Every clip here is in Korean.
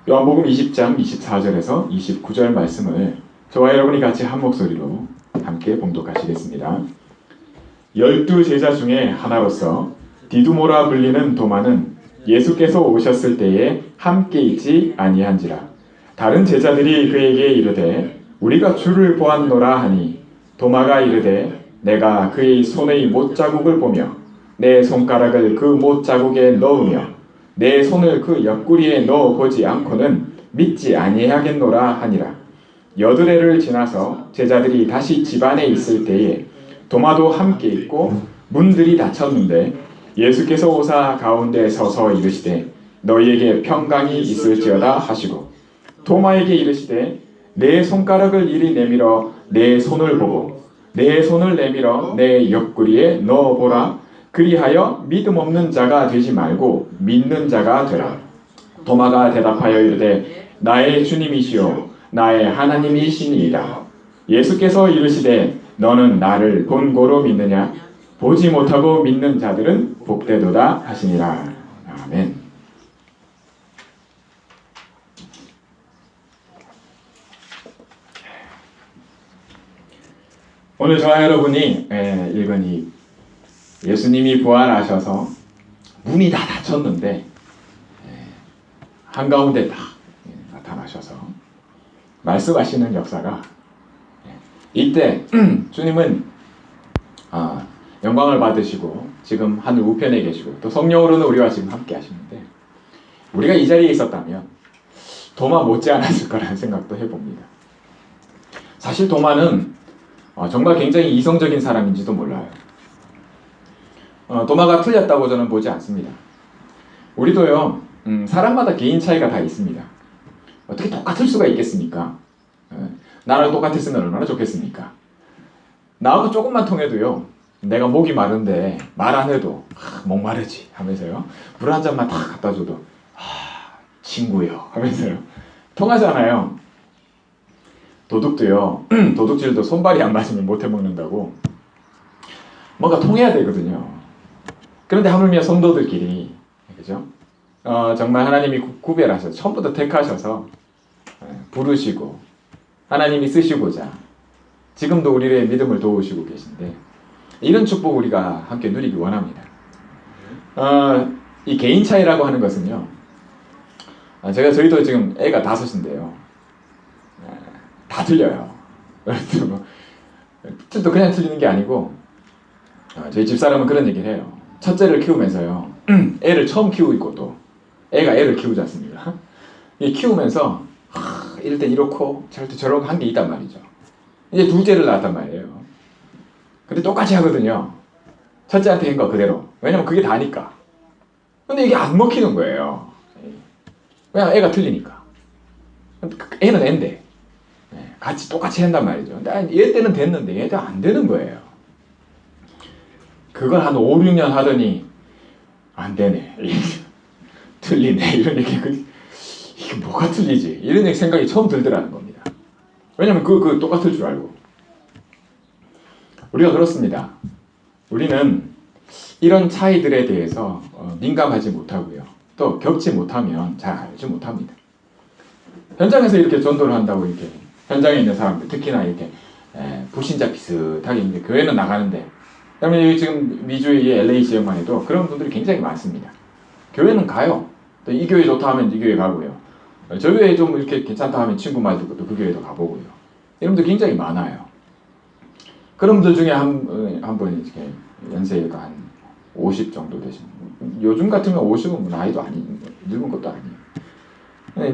요한복음 20장 24절에서 29절 말씀을 저와 여러분이 같이 한 목소리로 함께 봉독하시겠습니다. 12제자 중에 하나로서 디두모라 불리는 도마는 예수께서 오셨을 때에 함께 있지 아니한지라. 다른 제자들이 그에게 이르되 우리가 주를 보았노라 하니 도마가 이르되 내가 그의 손의 못자국을 보며 내 손가락을 그 못자국에 넣으며 내 손을 그 옆구리에 넣어보지 않고는 믿지 아니하겠노라 하니라. 여드레를 지나서 제자들이 다시 집안에 있을 때에 도마도 함께 있고 문들이 닫혔는데 예수께서 오사 가운데 서서 이르시되 너희에게 평강이 있을지어다 하시고 도마에게 이르시되 내 손가락을 이리 내밀어 내 손을 보고 내 손을 내밀어 내 옆구리에 넣어보라. 그리하여 믿음 없는 자가 되지 말고 믿는 자가 되라. 도마가 대답하여 이르되 나의 주님이시오 나의 하나님이시니이다. 예수께서 이르시되 너는 나를 본고로 믿느냐? 보지 못하고 믿는 자들은 복되도다 하시니라. 아멘. 오늘 저와 여러분이 읽은 이 예수님이 부활하셔서 문이 다 닫혔는데 한가운데 딱 나타나셔서 말씀하시는 역사가 이때 주님은 영광을 받으시고 지금 하늘 우편에 계시고 또 성령으로는 우리와 지금 함께 하시는데 우리가 이 자리에 있었다면 도마 못지 않았을 거라는 생각도 해봅니다. 사실 도마는 정말 굉장히 이성적인 사람인지도 몰라요. 도마가 틀렸다고 저는 보지 않습니다. 우리도요, 사람마다 개인 차이가 다 있습니다. 어떻게 똑같을 수가 있겠습니까? 나랑 똑같았으면 얼마나 좋겠습니까? 나하고 조금만 통해도요, 내가 목이 마른데 말 안 해도 목마르지 하면서요, 물 한 잔만 딱 갖다 줘도 친구요 하면서요, 통하잖아요. 도둑도요, 도둑질도 손발이 안 맞으면 못 해먹는다고 뭔가 통해야 되거든요. 그런데 하물며 성도들끼리, 그죠? 정말 하나님이 구별하셔서 처음부터 택하셔서 부르시고 하나님이 쓰시고자 지금도 우리의 믿음을 도우시고 계신데 이런 축복 우리가 함께 누리기 원합니다. 이 개인 차이라고 하는 것은요, 저희도 지금 애가 5인데요, 다 틀려요. 또 그냥 틀리는 게 아니고 저희 집사람은 그런 얘기를 해요. 첫째를 키우면서요, 애를 처음 키우고 또 애가 애를 키우지 않습니까? 키우면서 이럴 땐 이렇고 저럴 때 저렇고 한 게 있단 말이죠. 이제 둘째를 낳았단 말이에요. 근데 똑같이 하거든요. 첫째한테 한 거 그대로. 왜냐면 그게 다니까. 근데 이게 안 먹히는 거예요. 왜냐면 애가 틀리니까. 애는 애인데 같이 똑같이 한단 말이죠. 근데 얘 때는 됐는데 얘 때는 안 되는 거예요. 그걸 한 5, 6년 하더니 안 되네. 틀리네. 이런 얘기. 이게 뭐가 틀리지? 이런 생각이 처음 들더라는 겁니다. 왜냐면 그 똑같을 줄 알고. 우리가 그렇습니다. 우리는 이런 차이들에 대해서 민감하지 못하고요. 또 겪지 못하면 잘 알지 못합니다. 현장에서 이렇게 전도를 한다고 이렇게 현장에 있는 사람들, 특히나 이렇게 불신자 비슷하게 이제 교회는 나가는데, 그러면 지금 미주의 LA 지역만 해도 그런 분들이 굉장히 많습니다. 교회는 가요. 또 이 교회 좋다 하면 이 교회 가고요. 저 교회 좀 이렇게 괜찮다 하면 친구 말 듣고 또 그 교회도 가보고요. 이런 분들 굉장히 많아요. 그런 분들 중에 한 분이 이렇게 연세가 한 50 정도 되신 분. 요즘 같으면 50은 나이도 아닌, 늙은 것도 아니에요. 근데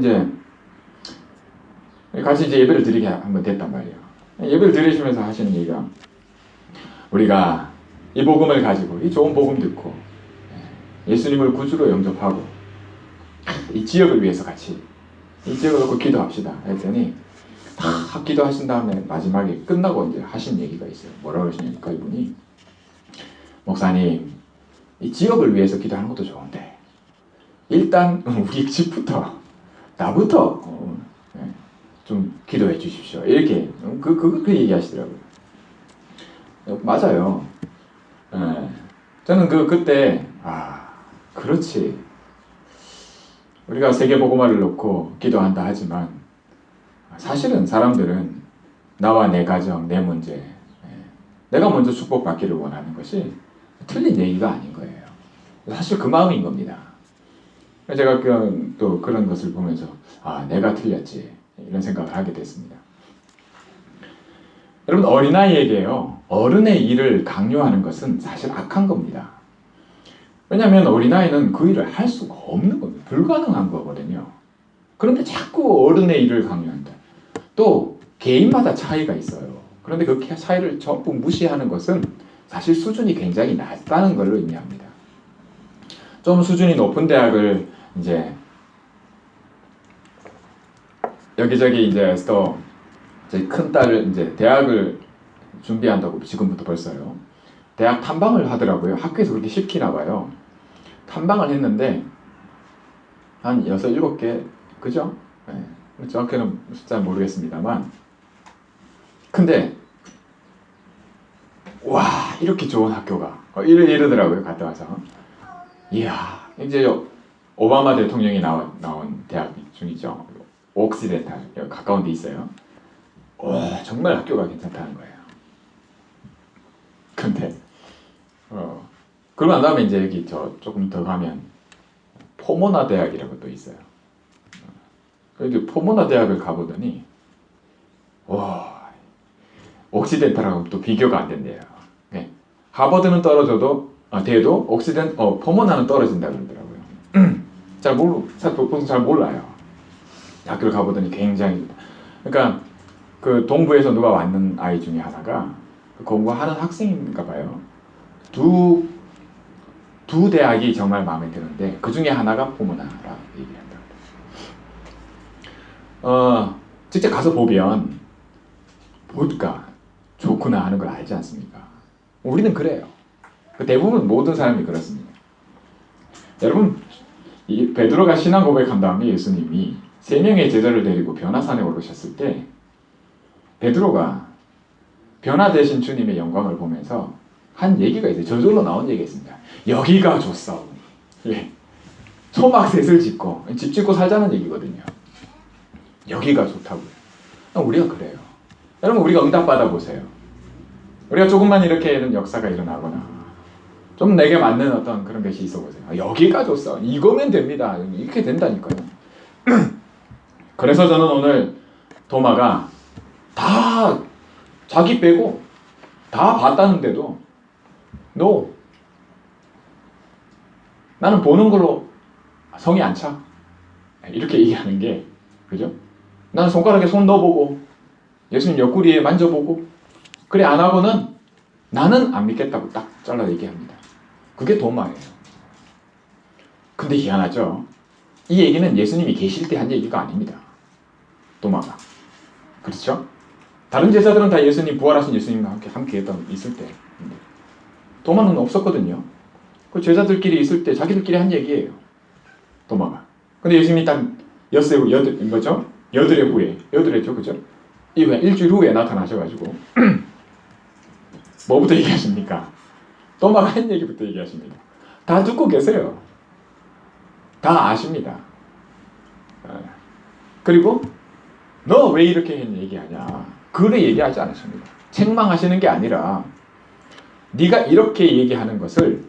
이제 같이 이제 예배를 드리게 한번 됐단 말이에요. 예배를 드리시면서 하시는 얘기가, 우리가 이 복음을 가지고 이 좋은 복음 듣고 예수님을 구주로 영접하고 이 지역을 위해서 같이 이 지역을 놓고 기도합시다 했더니 다 기도하신 다음에 마지막에 끝나고 이제 하신 얘기가 있어요. 뭐라고 하시냐니까 이분이, 목사님, 이 지역을 위해서 기도하는 것도 좋은데 일단 우리 집부터 나부터 좀 기도해 주십시오. 이렇게 그 얘기하시더라고요. 맞아요. 저는 그때 그렇지. 우리가 세계복음화를 놓고 기도한다 하지만 사실은 사람들은 나와 내 가정, 내 문제, 내가 먼저 축복받기를 원하는 것이 틀린 얘기가 아닌 거예요. 사실 그 마음인 겁니다. 제가 또 그런 것을 보면서 내가 틀렸지 이런 생각을 하게 됐습니다. 여러분 어린아이에게요 어른의 일을 강요하는 것은 사실 악한 겁니다. 왜냐하면 어린아이는 그 일을 할 수가 없는 겁니다. 불가능한 거거든요. 그런데 자꾸 어른의 일을 강요한다. 또 개인마다 차이가 있어요. 그런데 그 차이를 전부 무시하는 것은 사실 수준이 굉장히 낮다는 걸 의미합니다. 좀 수준이 높은 대학을 이제 여기저기 이제 또 제 큰딸 이제 대학을 준비한다고 지금부터 벌써요. 대학 탐방을 하더라고요. 학교에서 그렇게 시키나 봐요. 탐방을 했는데 한 6, 7개 그죠? 네. 정확히는 숫자는 모르겠습니다만 근데 와 이렇게 좋은 학교가 이러더라고요. 갔다 와서 이야 이제 오바마 대통령이 나온 대학 중이죠. 옥시덴탈 가까운 데 있어요. 와 정말 학교가 괜찮다는 거예요. 근데 그러고 난 다음에 이제 여기 조금 더 가면 포모나 대학이라고 또 있어요. 여기 포모나 대학을 가보더니 와 옥시덴탈하고 또 비교가 안 된대요. 네. 하버드는 떨어져도 돼도 포모나는 떨어진다 그러더라고요. 보통 잘 몰라요. 학교를 가보더니 굉장히 그러니까 그 동부에서 누가 왔는 아이 중에 하나가 공부하는 학생인가 봐요. 두 대학이 정말 마음에 드는데 그 중에 하나가 포모나라고 얘기한다. 직접 가서 보면 뭘까 좋구나 하는 걸 알지 않습니까? 우리는 그래요. 대부분 모든 사람이 그렇습니다. 여러분 이 베드로가 신앙 고백한 다음에 예수님이 3명의 제자를 데리고 변화산에 오르셨을 때 베드로가 변화되신 주님의 영광을 보면서 한 얘기가 있어요. 저절로 나온 얘기가 있습니다. 여기가 좋사오니. 예. 소막셋을 짓고 집 짓고 살자는 얘기거든요. 여기가 좋다고요. 우리가 그래요. 여러분 우리가 응답받아 보세요. 우리가 조금만 이렇게 이런 역사가 일어나거나 좀 내게 맞는 어떤 그런 것이 있어 보세요. 여기가 좋사. 이거면 됩니다. 이렇게 된다니까요. 그래서 저는 오늘 도마가 다 자기 빼고 다 봤다는데도 No. 나는 보는 걸로 성이 안 차. 이렇게 얘기하는 게 그죠? 나는 손가락에 손 넣어보고 예수님 옆구리에 만져보고 그래 안 하고는 나는 안 믿겠다고 딱 잘라 얘기합니다. 그게 도마예요. 근데 희한하죠? 이 얘기는 예수님이 계실 때 한 얘기가 아닙니다. 도마가. 그렇죠? 다른 제자들은 다 예수님 부활하신 예수님과 함께 있을 때 도마는 없었거든요. 그 제자들끼리 있을 때 자기들끼리 한 얘기예요. 도마가. 근데 예수님이 딱 여드레죠, 그죠? 이후에 일주일 후에 나타나셔가지고 뭐부터 얘기하십니까? 도마가 한 얘기부터 얘기하십니다. 다 듣고 계세요. 다 아십니다. 그리고 너 왜 이렇게 얘기하냐? 그래 얘기하지 않으십니다. 책망하시는 게 아니라 네가 이렇게 얘기하는 것을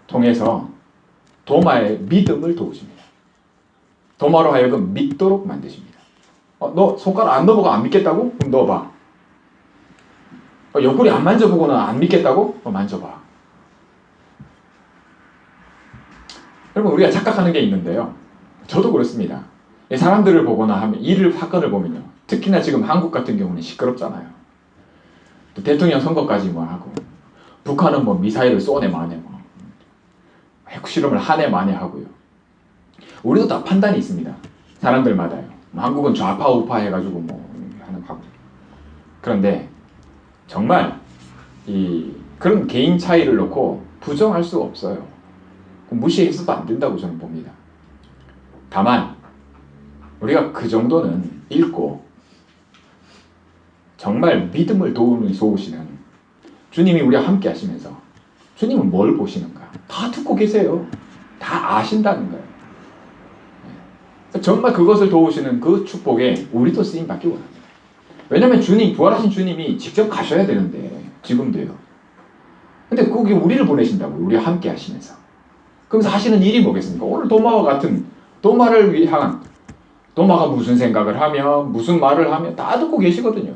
통해서 도마의 믿음을 도우십니다. 도마로 하여금 믿도록 만드십니다. 너 손가락 안 넣어보고 안 믿겠다고? 그럼 넣어봐. 옆구리 안 만져보고는 안 믿겠다고? 만져봐. 여러분 우리가 착각하는 게 있는데요. 저도 그렇습니다. 사람들을 보거나 하면 사건을 보면요. 특히나 지금 한국 같은 경우는 시끄럽잖아요. 또 대통령 선거까지 하고 북한은 미사일을 쏘네 마네 핵실험을 하네 마네 하고요. 우리도 다 판단이 있습니다. 사람들마다요. 한국은 좌파 우파 해가지고 하고. 그런데 정말 그런 개인 차이를 놓고 부정할 수 없어요. 무시해서도 안 된다고 저는 봅니다. 다만 우리가 그 정도는 읽고 정말 믿음을 도우시는 주님이 우리와 함께 하시면서 주님은 뭘 보시는가 다 듣고 계세요. 다 아신다는 거예요. 정말 그것을 도우시는 그 축복에 우리도 쓰임 받기 원합니다. 왜냐하면 주님, 부활하신 주님이 직접 가셔야 되는데 지금도요. 근데 거기 우리를 보내신다고요. 우리와 함께 하시면서. 그러면서 하시는 일이 뭐겠습니까? 오늘 도마와 같은 도마를 향한, 도마가 무슨 생각을 하며 무슨 말을 하며 다 듣고 계시거든요.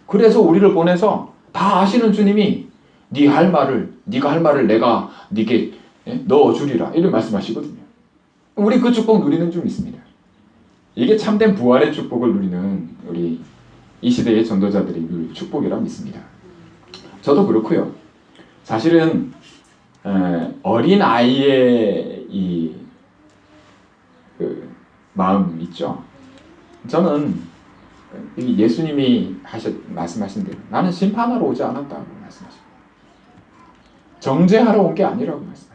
그래서 우리를 보내서 다 아시는 주님이 네가 할 말을 내가 네게 넣어주리라 이런 말씀하시거든요. 우리 그 축복 누리는 줄 믿습니다. 이게 참된 부활의 축복을 누리는 우리 이 시대의 전도자들이 누릴 축복이라 믿습니다. 저도 그렇고요. 사실은 어린 아이의 그 마음 있죠. 저는 예수님이 말씀하신 대로 나는 심판하러 오지 않았다고 말씀하십니다. 정죄하러 온 게 아니라고 말씀하십니다.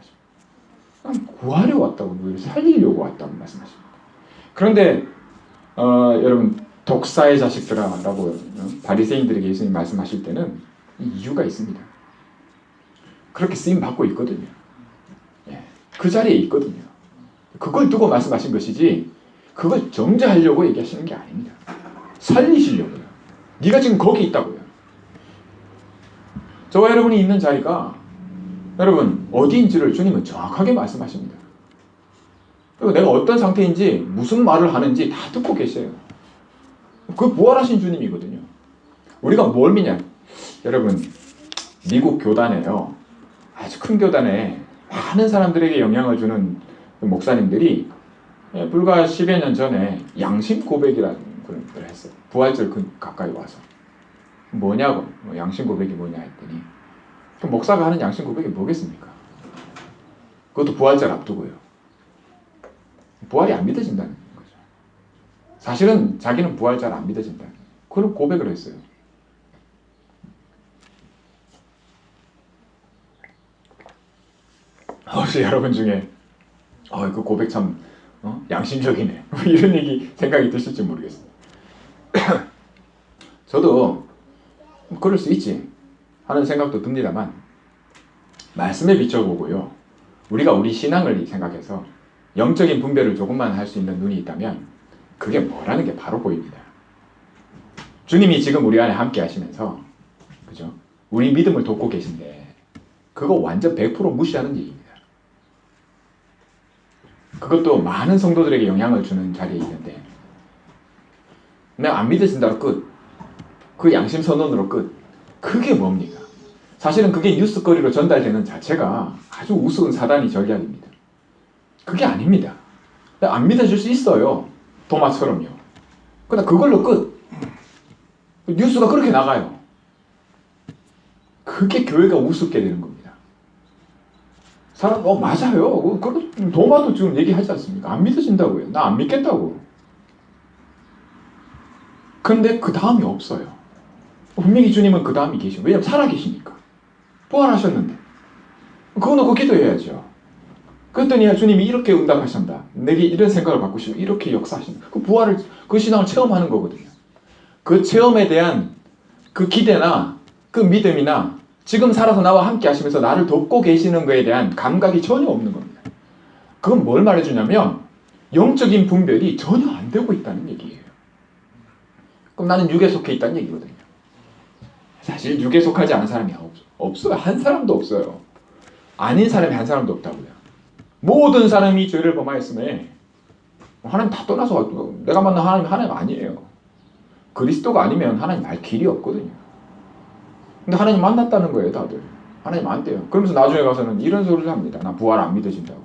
난 구하려 왔다고, 너희를 살리려고 왔다고 말씀하십니다. 그런데 여러분, 독사의 자식들아라고 바리새인들에게 예수님이 말씀하실 때는 이유가 있습니다. 그렇게 쓰임 받고 있거든요. 그 자리에 있거든요. 그걸 두고 말씀하신 것이지 그걸 정죄하려고 얘기하시는 게 아닙니다. 살리시려고요. 네가 지금 거기 있다고요. 저와 여러분이 있는 자리가 여러분 어디인지를 주님은 정확하게 말씀하십니다. 그리고 내가 어떤 상태인지 무슨 말을 하는지 다 듣고 계세요. 그 부활하신 주님이거든요. 우리가 뭘 믿냐? 여러분, 미국 교단에요. 아주 큰 교단에 많은 사람들에게 영향을 주는 목사님들이 불과 10여 년 전에 양심 고백이라는 그런 걸 했어요. 부활절 가까이 와서. 뭐냐고, 양심 고백이 뭐냐 했더니, 그 목사가 하는 양심 고백이 뭐겠습니까? 그것도 부활절 앞두고요. 부활이 안 믿어진다는 거죠. 사실은 자기는 부활 잘 안 믿어진다. 그런 고백을 했어요. 혹시 여러분 중에 그 고백 참 양심적이네 이런 얘기 생각이 드실지 모르겠습니다. 저도 그럴 수 있지 하는 생각도 듭니다만 말씀에 비춰보고요. 우리가 우리 신앙을 생각해서 영적인 분별을 조금만 할 수 있는 눈이 있다면 그게 뭐라는 게 바로 보입니다. 주님이 지금 우리 안에 함께 하시면서 그죠? 우리 믿음을 돕고 계신데 그거 완전 100% 무시하는 얘기입니다. 그것도 많은 성도들에게 영향을 주는 자리에 있는데 내가 안 믿어진다로 끝. 그 양심 선언으로 끝. 그게 뭡니까? 사실은 그게 뉴스거리로 전달되는 자체가 아주 우스운 사단이 전략입니다. 그게 아닙니다. 안 믿어줄 수 있어요. 도마처럼요. 그러나 그걸로 끝. 뉴스가 그렇게 나가요. 그게 교회가 우습게 되는 겁니다. 사람, 맞아요. 도마도 지금 얘기하지 않습니까? 안 믿어진다고요. 나 안 믿겠다고. 근데 그 다음이 없어요. 분명히 주님은 그 다음이 계시고, 왜냐면 살아계시니까. 부활하셨는데. 그거 놓고 기도해야죠. 그랬더니 주님이 이렇게 응답하신다. 내게 이런 생각을 바꾸시고 이렇게 역사하신다. 그 부활을, 그 신앙을 체험하는 거거든요. 그 체험에 대한 그 기대나 그 믿음이나 지금 살아서 나와 함께 하시면서 나를 돕고 계시는 거에 대한 감각이 전혀 없는 겁니다. 그건 뭘 말해주냐면 영적인 분별이 전혀 안 되고 있다는 얘기예요. 그럼 나는 육에 속해 있다는 얘기거든요. 사실 육에 속하지 않은 사람이 없어요. 한 사람도 없어요. 아닌 사람이 한 사람도 없다고요. 모든 사람이 죄를 범하였음에 하나님 다 떠나서 내가 만난 하나님 아니에요. 그리스도가 아니면 하나님 알 길이 없거든요. 근데 하나님 만났다는 거예요, 다들. 하나님 안 돼요. 그러면서 나중에 가서는 이런 소리를 합니다. 나 부활 안 믿어진다고.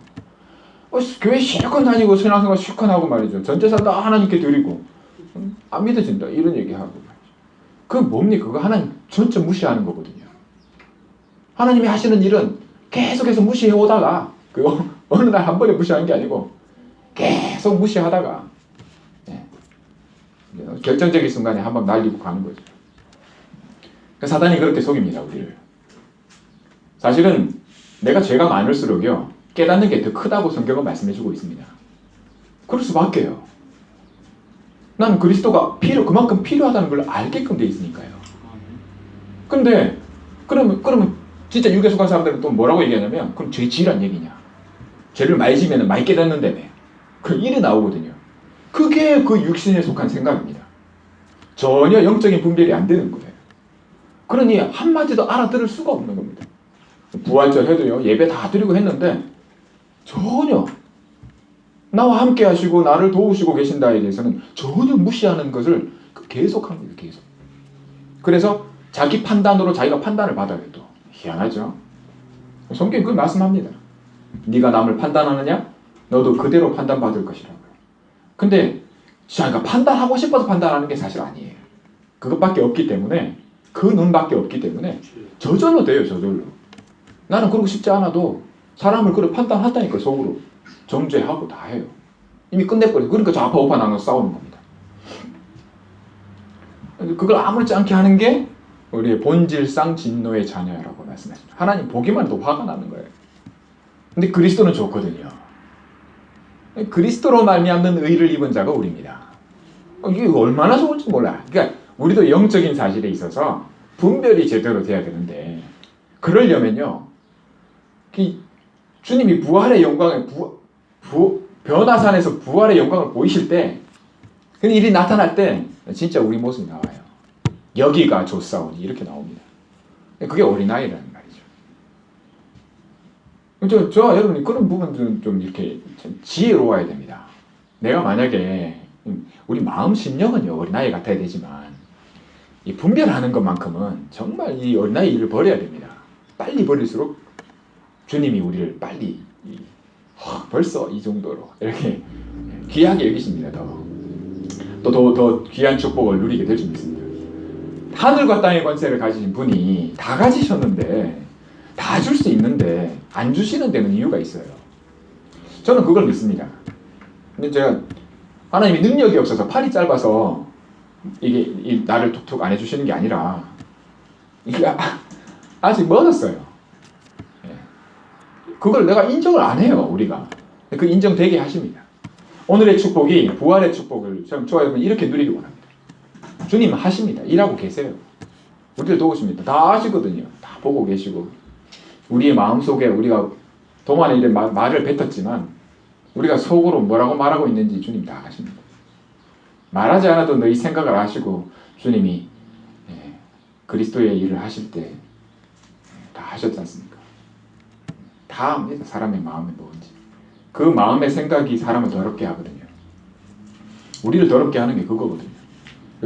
교회 실컷 다니고 신앙생활 실컷 하고 말이죠. 전재산 다 하나님께 드리고 안 믿어진다 이런 얘기하고 말이죠. 그게 뭡니까? 그거 하나님 전체 무시하는 거거든요. 하나님이 하시는 일은 계속해서 무시해 오다가 어느 날 한 번에 무시하는 게 아니고 계속 무시하다가 결정적인 순간에 한 번 날리고 가는 거죠. 사단이 그렇게 속입니다, 우리를. 사실은 내가 죄가 많을수록요 깨닫는 게 더 크다고 성경은 말씀해주고 있습니다. 그럴 수밖에요. 난 그리스도가 그만큼 필요하다는 걸 알게끔 돼 있으니까요. 근데 그러면 진짜 육에 속한 사람들은 또 뭐라고 얘기하냐면 그럼 죄 지으란 얘기냐. 죄를 많이 지으면 많이 깨닫는다며. 그 일이 나오거든요. 그게 그 육신에 속한 생각입니다. 전혀 영적인 분별이 안 되는 거예요. 그러니 한마디도 알아들을 수가 없는 겁니다. 부활절 해도요, 예배 다 드리고 했는데 전혀 나와 함께 하시고 나를 도우시고 계신다에 대해서는 전혀 무시하는 것을 계속합니다. 계속. 그래서 자기 판단으로 자기가 판단을 받아요. 또 희한하죠. 성경이 그걸 말씀합니다. 네가 남을 판단하느냐? 너도 그대로 판단받을 것이라고요. 근데 자기가 판단하고 싶어서 판단하는 게 사실 아니에요. 그것밖에 없기 때문에, 그 눈밖에 없기 때문에 저절로 돼요. 저절로. 나는 그러고 싶지 않아도 사람을 그렇게 판단한다니까. 속으로 정죄하고 다 해요. 이미 끝내버려요. 그러니까 저 아파오파 나눠서 싸우는 겁니다. 그걸 아무렇지 않게 하는 게 우리의 본질상 진노의 자녀라고 말씀하셨죠. 하나님 보기만 해도 화가 나는 거예요. 근데 그리스도는 좋거든요. 그리스도로 말미암는 의를 입은 자가 우리입니다. 이게 얼마나 좋을지 몰라. 그러니까 우리도 영적인 사실에 있어서 분별이 제대로 돼야 되는데, 그러려면요, 주님이 부활의 영광을 변화산에서 부활의 영광을 보이실 때, 그 일이 나타날 때 진짜 우리 모습이 나와요. 여기가 좋사오니 이렇게 나옵니다. 그게 어린아이라는 말이죠. 저와 여러분이 그런 부분들은 좀 이렇게 지혜로워야 됩니다. 내가 만약에 우리 마음 심령은 어린아이 같아야 되지만 이 분별하는 것만큼은 정말 이 어린아이 일을 버려야 됩니다. 빨리 버릴수록 주님이 우리를 빨리 벌써 이 정도로 이렇게 귀하게 여기십니다. 더 귀한 축복을 누리게 될 줄 믿습니다. 하늘과 땅의 권세를 가지신 분이 다 가지셨는데, 다 줄 수 있는데 안 주시는 데는 이유가 있어요. 저는 그걸 믿습니다. 근데 제가 하나님이 능력이 없어서 팔이 짧아서 이게 나를 툭툭 안 해주시는 게 아니라 이게 아직 멀었어요. 그걸 내가 인정을 안 해요. 우리가 그 인정되게 하십니다. 오늘의 축복이 부활의 축복을 저와 여러분 이렇게 누리기 원합니다. 주님 하십니다. 일하고 계세요. 우리를 도우십니다. 다 아시거든요. 다 보고 계시고, 우리의 마음속에 우리가 도만의 일에 말을 뱉었지만 우리가 속으로 뭐라고 말하고 있는지 주님 다 아십니다. 말하지 않아도 너희 생각을 아시고 주님이 그리스도의 일을 하실 때 다 하셨지 않습니까? 다 압니다. 사람의 마음이 뭔지. 그 마음의 생각이 사람을 더럽게 하거든요. 우리를 더럽게 하는 게 그거거든요.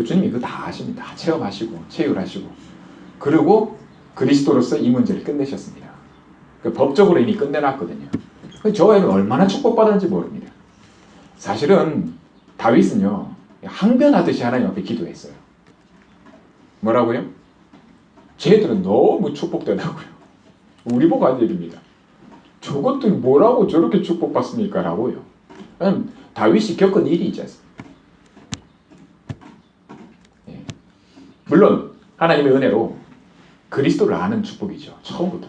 주님이 그거 다 아십니다. 다 체험하시고 체휼하시고, 그리고 그리스도로서 이 문제를 끝내셨습니다. 법적으로 이미 끝내놨거든요. 저에게 얼마나 축복받았는지 모릅니다. 사실은 다윗은요, 항변하듯이 하나님 앞에 기도했어요. 뭐라고요? 쟤들은 너무 축복되다고요. 우리 보고 한 얘기입니다. 저것들 뭐라고 저렇게 축복받습니까? 라고요. 다윗이 겪은 일이 있지 않습니까? 물론 하나님의 은혜로 그리스도를 아는 축복이죠. 처음부터.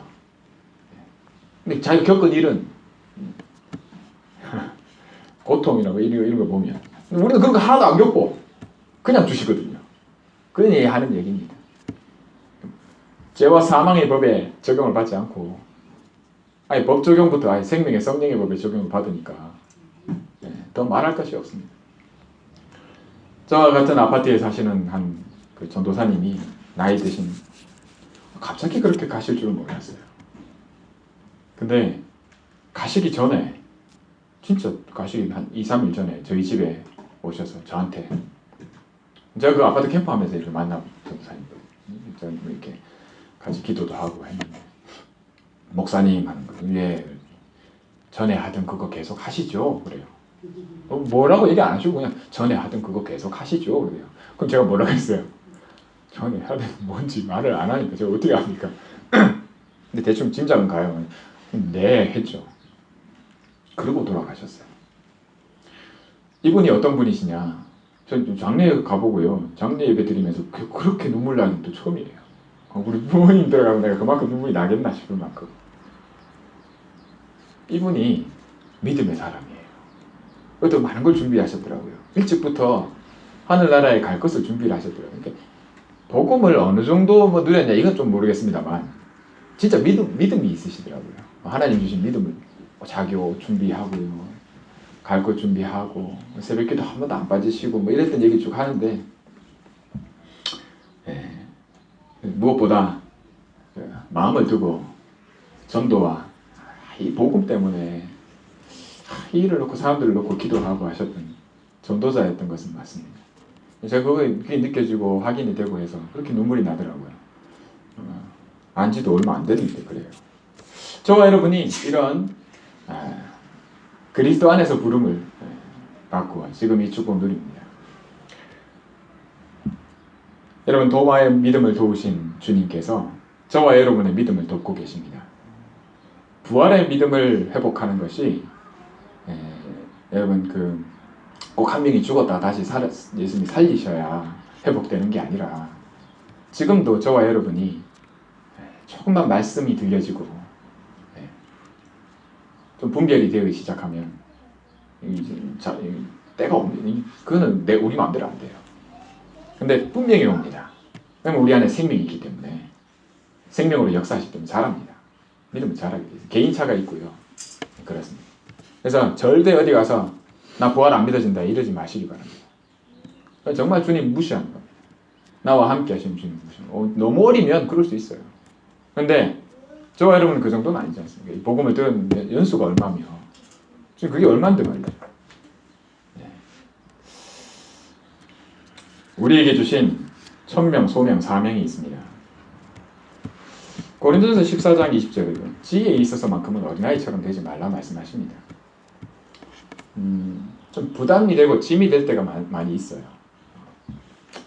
근데 자기가 겪은 일은 고통이나 이런 거 보면 우리는 그런 거 하나도 안 겪고 그냥 주시거든요. 그러니 하는 얘기입니다. 죄와 사망의 법에 적용을 받지 않고 아예 법 적용부터 아예 생명의 성령의 법에 적용을 받으니까 더 말할 것이 없습니다. 저와 같은 아파트에 사시는 한 그 전도사님이 나이 드신, 갑자기 그렇게 가실 줄은 몰랐어요. 근데 가시기 전에, 진짜 가시기 한 2, 3일 전에 저희 집에 오셔서 저한테, 제가 그 아파트 캠프하면서 이렇게 만나고 전도사님 이렇게 같이 기도도 하고 했는데, 목사님 하는 거, 예, 전에 하던 그거 계속 하시죠? 그래요. 뭐라고 얘기 안 하시고 그냥 전에 하던 그거 계속 하시죠? 그래요. 그럼 제가 뭐라고 했어요? 전에 하던 뭔지 말을 안 하니까 제가 어떻게 합니까? 근데 대충 짐작은 가요. 네, 했죠. 그러고 돌아가셨어요. 이분이 어떤 분이시냐? 전 장례 가보고요. 장례 예배 드리면서 그렇게 눈물 나는 또 처음이에요. 우리 부모님 들어가면 내가 그만큼 눈물이 나겠나 싶을 만큼. 이분이 믿음의 사람이에요. 또 많은 걸 준비하셨더라고요. 일찍부터 하늘나라에 갈 것을 준비를 하셨더라고요. 그러니까 복음을 어느 정도 누렸냐 이건 좀 모르겠습니다만 진짜 믿음이 있으시더라고요. 하나님 주신 믿음을 자교 준비하고요. 갈 것 준비하고 새벽기도 한 번도 안 빠지시고 뭐 이랬던 얘기 쭉 하는데 무엇보다 마음을 두고 전도와 이 복음 때문에 이 일을 놓고 사람들을 놓고 기도하고 하셨던 전도자였던 것은 맞습니다. 제가 그게 느껴지고 확인이 되고 해서 그렇게 눈물이 나더라고요. 안지도 얼마 안 됐는데 그래요. 저와 여러분이 이런 그리스도 안에서 부름을 받고 지금 이 축복 누립니다. 여러분, 도마의 믿음을 도우신 주님께서 저와 여러분의 믿음을 돕고 계십니다. 부활의 믿음을 회복하는 것이 여러분 꼭 한 명이 죽었다 다시 예수님이 살리셔야 회복되는 게 아니라 지금도 저와 여러분이 조금만 말씀이 들려지고 좀 분별이 되기 시작하면 때가 없는, 그거는 우리 마음대로 안 돼요. 근데 분명히 옵니다. 왜냐면 우리 안에 생명이 있기 때문에, 생명으로 역사하시기 때문에 잘합니다. 믿으면 잘하게 돼요. 개인차가 있고요. 그렇습니다. 그래서 절대 어디 가서 나 부활 안 믿어진다 이러지 마시기 바랍니다. 정말 주님 무시하는 겁니다. 나와 함께 하시는 주님 무시하는 겁니다. 너무 어리면 그럴 수 있어요. 근데 저와 여러분은 그 정도는 아니지 않습니까? 이 복음을 들은 연수가 얼마며 지금 그게 얼마인데 말이죠. 우리에게 주신 천명, 소명, 사명이 있습니다. 고린도전서 14장 20절에도 지혜에 있어서만큼은 어린아이처럼 되지 말라 말씀하십니다. 좀 부담이 되고 짐이 될 때가 많이 있어요.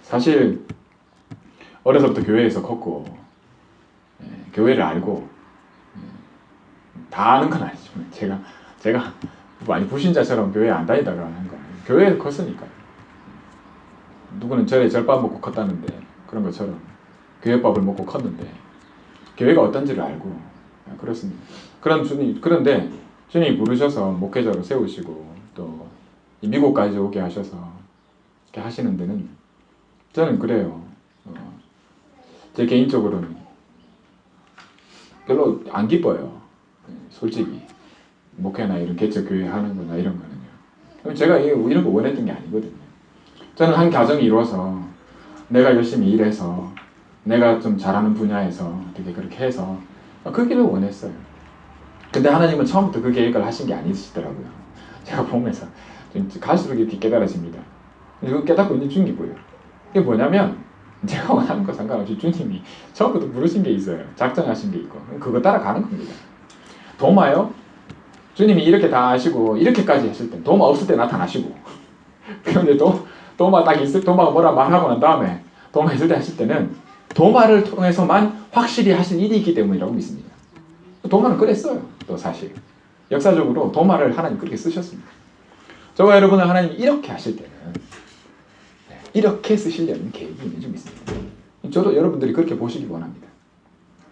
사실 어려서부터 교회에서 컸고 교회를 알고 다 아는 건 아니지만 제가 많이 불신자처럼 교회 안 다니다가 하는 거 아니에요. 교회에 컸으니까요. 누구는 절에 절밥 먹고 컸다는데 그런 것처럼 교회밥을 먹고 컸는데 교회가 어떤지를 알고 그렇습니다. 그런데 주님이 부르셔서 목회자로 세우시고 또 미국까지 오게 하셔서 이렇게 하시는 데는 저는 그래요. 제 개인적으로는 별로 안 기뻐요. 솔직히 목회나 이런 개척교회 하는 거나 이런 거는요. 제가 이런 거 원했던 게 아니거든요. 저는 한 가정이 이루어서 내가 열심히 일해서 내가 좀 잘하는 분야에서 어떻게 그렇게 해서 그 길을 원했어요. 근데 하나님은 처음부터 그 계획을 하신 게 아니시더라고요. 제가 보면서 갈수록 이렇게 깨달아집니다. 이거 깨닫고 있는 중이고요. 이게 뭐냐면 제가 원하는 거 상관없이 주님이 처음부터 부르신 게 있어요. 작정하신 게 있고 그거 따라가는 겁니다. 도마요? 주님이 이렇게 다 하시고 이렇게까지 했을 때 도마 없을 때 나타나시고 그런데 도마 딱 있을 도마가 뭐라 말하고 난 다음에 도마 있을 때 하실 때는 도마를 통해서만 확실히 하신 일이 있기 때문이라고 믿습니다. 도마는 그랬어요. 또 사실 역사적으로 도마를 하나님 그렇게 쓰셨습니다. 저와 여러분은 하나님이 이렇게 하실 때는 이렇게 쓰시려는 계획이 있는지 믿습니다. 저도 여러분들이 그렇게 보시기 원합니다.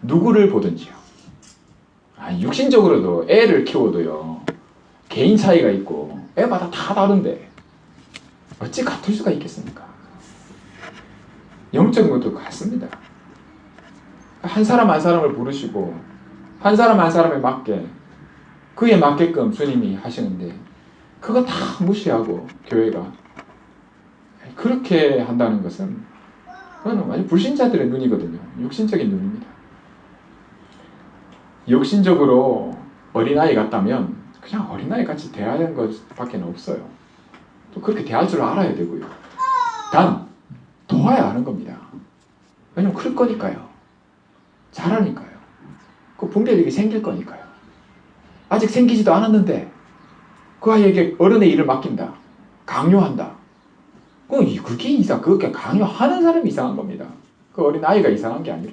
누구를 보든지요. 육신적으로도 애를 키워도요. 개인 차이가 있고 애마다 다 다른데 어찌 같을 수가 있겠습니까? 영적인 것도 같습니다. 한 사람 한 사람을 부르시고 한 사람 한 사람에 맞게 그에 맞게끔 주님이 하시는데 그거 다 무시하고 교회가 그렇게 한다는 것은 그건 완전 불신자들의 눈이거든요. 육신적인 눈입니다. 육신적으로 어린아이 같다면 그냥 어린아이 같이 대하는 것밖에 없어요. 또 그렇게 대할 줄 알아야 되고요. 단 도와야 하는 겁니다. 왜냐면 클 거니까요. 잘하니까요. 그 분별력이 생길 거니까요. 아직 생기지도 않았는데 그 아이에게 어른의 일을 맡긴다. 강요한다. 그렇게 강요하는 사람이 이상한 겁니다. 그 어린 아이가 이상한 게 아니라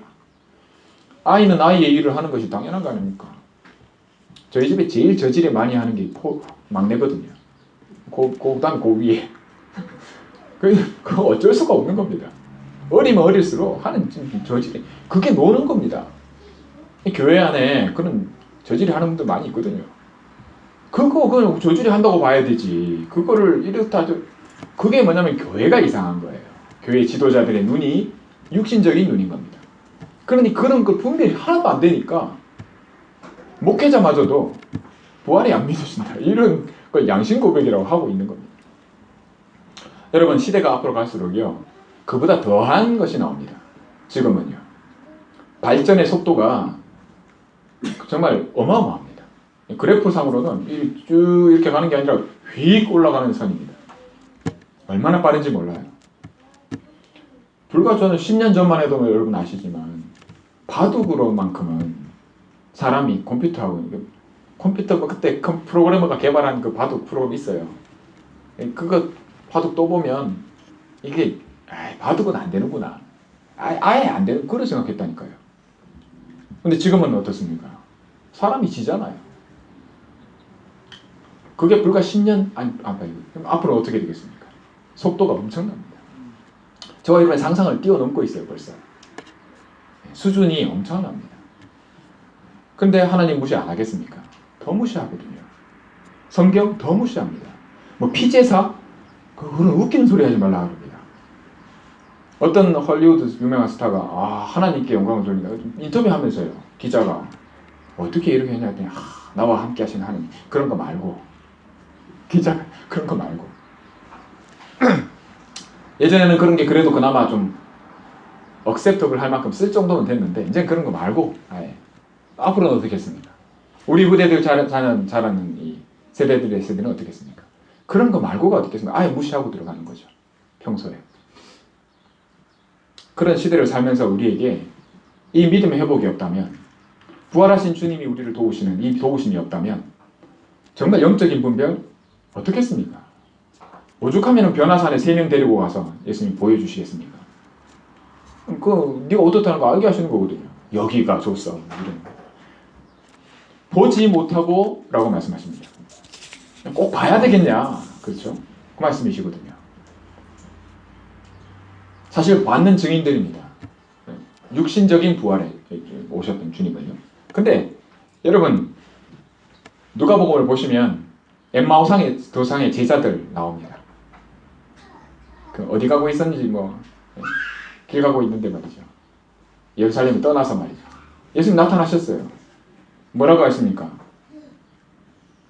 아이는 아이의 일을 하는 것이 당연한 거 아닙니까? 저희 집에 제일 저질이 많이 하는 게 막내거든요. 그다음 그 위에 그거 어쩔 수가 없는 겁니다. 어리면 어릴수록 하는 저질이 그게 노는 겁니다. 교회 안에 그런 저질이 하는 분들 많이 있거든요. 그거 저질이 한다고 봐야 되지. 그거를 이렇다 그게 뭐냐면 교회가 이상한 거예요. 교회 지도자들의 눈이 육신적인 눈인 겁니다. 그러니 그런 걸 분별이 하나도 안 되니까 목회자마저도 부활이 안 믿어진다. 이런 그걸 양심 고백이라고 하고 있는 겁니다. 여러분 시대가 앞으로 갈수록요 그보다 더한 것이 나옵니다. 지금은요 발전의 속도가 정말 어마어마합니다. 그래프상으로는 쭉 이렇게 가는 게 아니라 휙 올라가는 선입니다. 얼마나 빠른지 몰라요. 불과 저는 10년 전만 해도 여러분 아시지만 바둑으로만큼은 사람이 컴퓨터 그때 프로그래머가 개발한 그 바둑 프로그램 있어요. 그거 바둑 또 보면 이게 바둑은 안 되는구나. 아예 안 되는 그런 생각했다니까요. 근데 지금은 어떻습니까? 사람이 지잖아요. 그게 불과 10년 그럼 앞으로 어떻게 되겠습니까? 속도가 엄청납니다. 저와 여러분의 상상을 뛰어넘고 있어요. 벌써 수준이 엄청납니다. 근데 하나님 무시 안 하겠습니까? 더 무시하거든요. 성경 더 무시합니다. 뭐 피제사? 그런 웃기는 소리 하지 말라 그럽니다. 어떤 헐리우드 유명한 스타가 하나님께 영광을 돌린다. 인터뷰하면서요. 기자가 어떻게 이렇게 했냐 했더니 나와 함께 하시는 하나님. 그런 거 말고 기자가 그런 거 말고 예전에는 그런 게 그래도 그나마 좀 억셉터블 할 만큼 쓸 정도는 됐는데 이제 그런 거 말고 앞으로는 어떻게 했습니까? 우리 후대들 자라는 이 세대들의 세대는 어떻게 했습니까? 그런 거 말고가 어떻겠습니까? 아예 무시하고 들어가는 거죠. 평소에. 그런 시대를 살면서 우리에게 이 믿음의 회복이 없다면 부활하신 주님이 우리를 도우시는 이 도우심이 없다면 정말 영적인 분별 어떻겠습니까? 오죽하면 변화산에 3명 데리고 가서 예수님 보여주시겠습니까? 네가 어떻다는 거 알게 하시는 거거든요. 여기가 좋소 이런 거. 보지 못하고 라고 말씀하십니다. 꼭 봐야 되겠냐 그렇죠? 그 말씀이시거든요. 사실 받는 증인들입니다. 육신적인 부활에 오셨던 주님은요. 근데 여러분 누가복음을 보시면 엠마오상의 도상의 제자들 나옵니다. 어디 가고 있었는지 길 가고 있는데 말이죠. 예루살렘을 떠나서 말이죠. 예수님 나타나셨어요. 뭐라고 하십니까?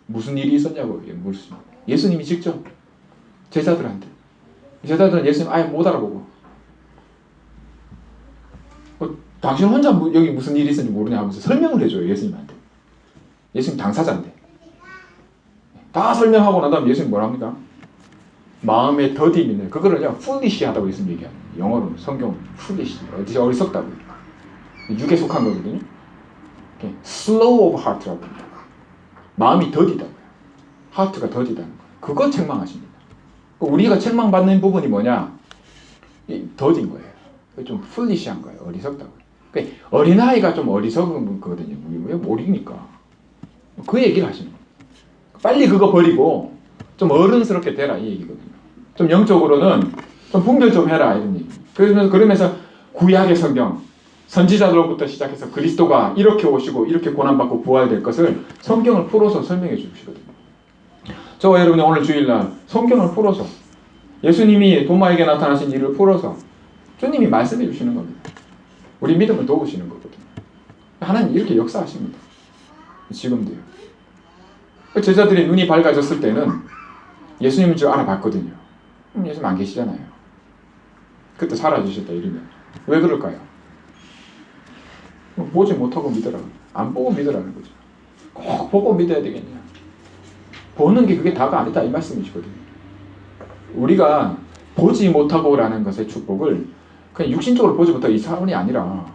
무슨 일이 있었냐고 물으십니다. 예수님이 직접 제자들한테. 제자들은 예수님 아예 못 알아보고 당신 혼자 여기 무슨 일이 있었는지 모르냐 하면서 설명을 해줘요. 예수님한테. 예수님 당사자인데. 다 설명하고 난 다음에 예수님 뭐라 합니까? 마음의 더딤이네. 그거를요 foolish하다고 예수님 얘기합니다. 영어로 성경 foolish 어리석다고. 육에 속한 거거든요. slow of heart라고 합니다. 마음이 더디다고요. 하트가 더디다는 거예요. 그거 책망하십니다. 우리가 책망받는 부분이 뭐냐? 더딘 거예요. 좀 foolish한 거예요. 어리석다고. 어린아이가 좀 어리석은 거거든요. 왜 모르니까. 그 얘기를 하시는 거예요. 빨리 그거 버리고 좀 어른스럽게 되라 이 얘기거든요. 좀 영적으로는 좀 분별 좀 해라 이런 얘기. 그러면서 구약의 성경 선지자들로부터 시작해서 그리스도가 이렇게 오시고 이렇게 고난받고 부활될 것을 성경을 풀어서 설명해 주시거든요. 저와 여러분이 오늘 주일날 성경을 풀어서 예수님이 도마에게 나타나신 일을 풀어서 주님이 말씀해 주시는 겁니다. 우리 믿음을 도우시는 거거든요. 하나님 이렇게 역사하십니다. 지금도요. 제자들이 눈이 밝아졌을 때는 예수님인 줄 알아봤거든요. 예수님 안 계시잖아요. 그때 사라지셨다 이러면 왜 그럴까요? 보지 못하고 믿으라고. 안 보고 믿으라는 거죠. 꼭 보고 믿어야 되겠냐. 보는 게 그게 다가 아니다 이 말씀이시거든요. 우리가 보지 못하고 라는 것의 축복을 그냥 육신적으로 보지 못하고 이 사원이 아니라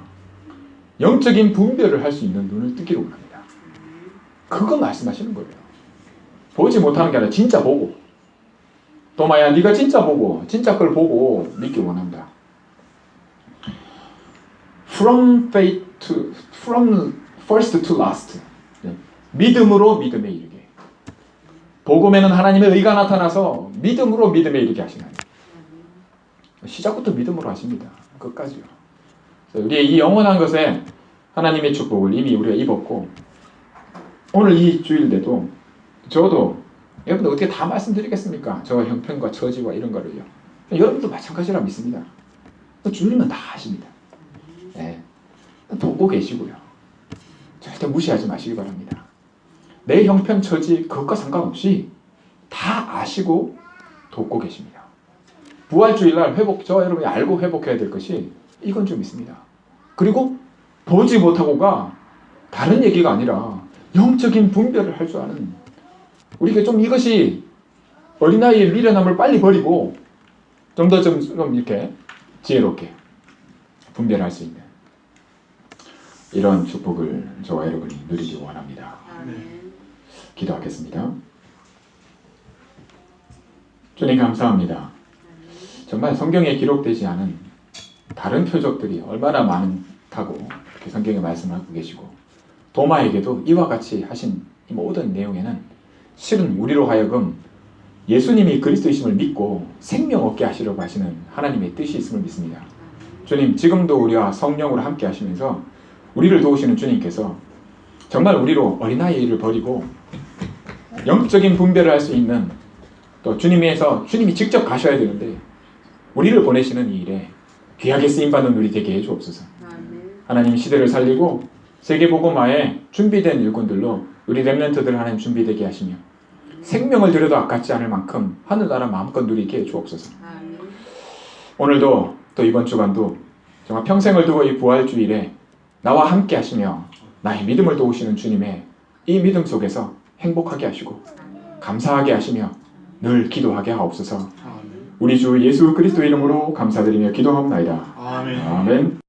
영적인 분별을 할 수 있는 눈을 뜨기를 원합니다. 그거 말씀하시는 거예요. 보지 못하는 게 아니라 진짜 보고. 도마야 네가 진짜 보고 진짜 걸 보고 믿기 원한다. From first to last. 믿음으로 믿음에 이르게. 복음에는 하나님의 의가 나타나서 믿음으로 믿음에 이르게 하시나니. 시작부터 믿음으로 하십니다. 끝까지요. 우리의 이 영원한 것에 하나님의 축복을 이미 우리가 입었고 오늘 이 주일에도 저도 여러분들 어떻게 다 말씀드리겠습니까? 저와 형편과 처지와 이런 거를요. 여러분도 마찬가지라 믿습니다. 주님은 다 아십니다. 네. 돕고 계시고요. 절대 무시하지 마시기 바랍니다. 내 형편 처지 그것과 상관없이 다 아시고 돕고 계십니다. 부활주일날 저와 여러분이 알고 회복해야 될 것이 이건 좀 있습니다. 그리고 보지 못하고가 다른 얘기가 아니라 영적인 분별을 할 줄 아는, 우리가 좀 이것이 어린아이의 미련함을 빨리 버리고 좀 더 좀 이렇게 지혜롭게 분별할 수 있는 이런 축복을 저와 여러분이 누리기 원합니다. 기도하겠습니다. 주님 감사합니다. 정말 성경에 기록되지 않은 다른 표적들이 얼마나 많다고 이렇게 성경에 말씀하고 계시고, 도마에게도 이와 같이 하신 이 모든 내용에는 실은 우리로 하여금 예수님이 그리스도이심을 믿고 생명 얻게 하시려고 하시는 하나님의 뜻이 있음을 믿습니다. 주님, 지금도 우리와 성령으로 함께 하시면서 우리를 도우시는 주님께서 정말 우리로 어린아이를 버리고 영적인 분별을 할 수 있는, 또 주님이 직접 가셔야 되는데 우리를 보내시는 이 일에 귀하게 쓰임받는 우리 되게 해주옵소서. 하나님, 시대를 살리고 세계복음화에 준비된 일꾼들로 우리 렘넌트들 하나님 준비되게 하시며 생명을 들여도 아깝지 않을 만큼 하늘나라 마음껏 누리게 해주옵소서. 오늘도 또 이번 주간도 정말 평생을 두고 이 부활주일에 나와 함께 하시며 나의 믿음을 도우시는 주님의 이 믿음 속에서 행복하게 하시고 감사하게 하시며 늘 기도하게 하옵소서. 우리 주 예수 그리스도 이름으로 감사드리며 기도하옵나이다. 아멘.